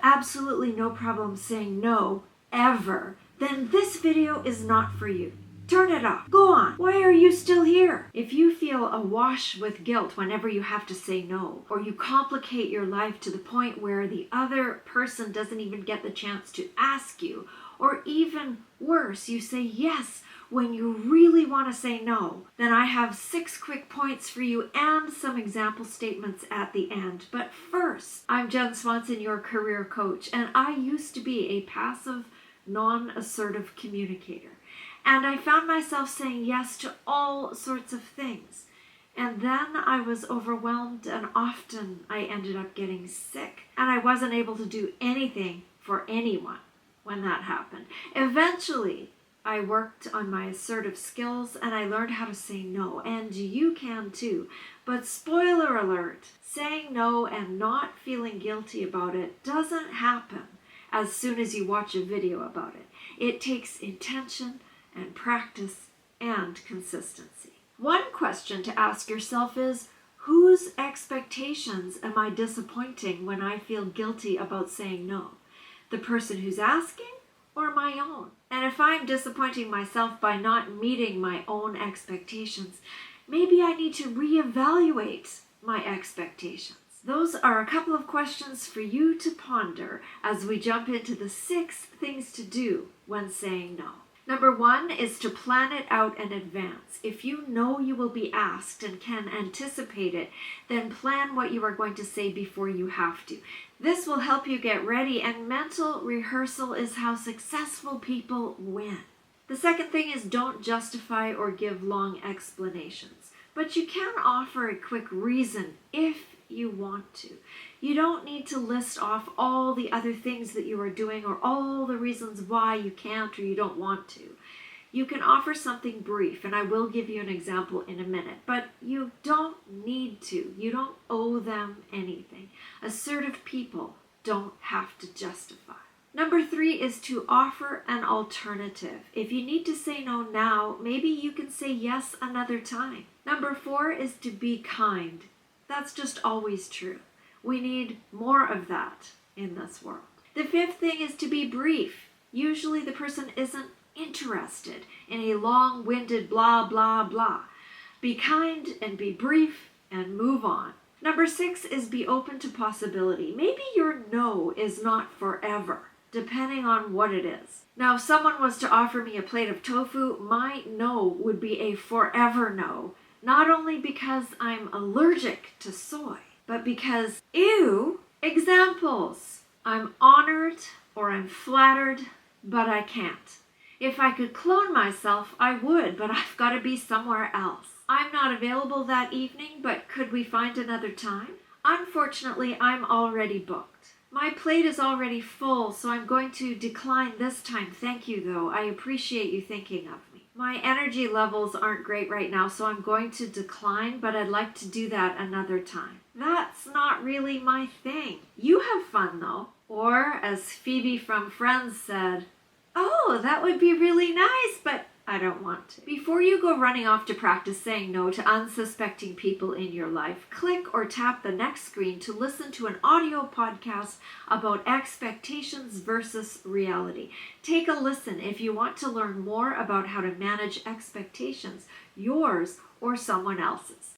absolutely no problem saying no, ever, then this video is not for you. Turn it off. Go on. Why are you still here? If you feel awash with guilt whenever you have to say no, or you complicate your life to the point where the other person doesn't even get the chance to ask you, or even worse, you say yes when you really want to say no, then I have 6 quick points for you and some example statements at the end. But first, I'm Jenn Swanson, your career coach, and I used to be a passive, non-assertive communicator. And I found myself saying yes to all sorts of things. And then I was overwhelmed, and often I ended up getting sick. And I wasn't able to do anything for anyone when that happened. Eventually, I worked on my assertive skills and I learned how to say no. And you can too. But spoiler alert, saying no and not feeling guilty about it doesn't happen as soon as you watch a video about it. It takes intention and practice and consistency. One question to ask yourself is, whose expectations am I disappointing when I feel guilty about saying no? The person who's asking or my own? And if I'm disappointing myself by not meeting my own expectations, maybe I need to reevaluate my expectations. Those are a couple of questions for you to ponder as we jump into the 6 things to do when saying no. Number 1 is to plan it out in advance. If you know you will be asked and can anticipate it, then plan what you are going to say before you have to. This will help you get ready, and mental rehearsal is how successful people win. The second thing is don't justify or give long explanations, but you can offer a quick reason if you want to. You don't need to list off all the other things that you are doing or all the reasons why you can't or you don't want to. You can offer something brief, and I will give you an example in a minute, but you don't need to. You don't owe them anything. Assertive people don't have to justify. Number 3 is to offer an alternative. If you need to say no now, maybe you can say yes another time. Number 4 is to be kind. That's just always true. We need more of that in this world. The 5th thing is to be brief. Usually the person isn't interested in a long-winded blah, blah, blah. Be kind and be brief and move on. Number 6 is be open to possibility. Maybe your no is not forever, depending on what it is. Now, if someone was to offer me a plate of tofu, my no would be a forever no. Not only because I'm allergic to soy, but because, ew, examples. I'm honored or I'm flattered, but I can't. If I could clone myself, I would, but I've got to be somewhere else. I'm not available that evening, but could we find another time? Unfortunately, I'm already booked. My plate is already full, so I'm going to decline this time. Thank you, though. I appreciate you thinking of me. My energy levels aren't great right now, so I'm going to decline, but I'd like to do that another time. That's not really my thing. You have fun, though. Or, as Phoebe from Friends said, oh, that would be really nice, but I don't want to. Before you go running off to practice saying no to unsuspecting people in your life, click or tap the next screen to listen to an audio podcast about expectations versus reality. Take a listen if you want to learn more about how to manage expectations, yours or someone else's.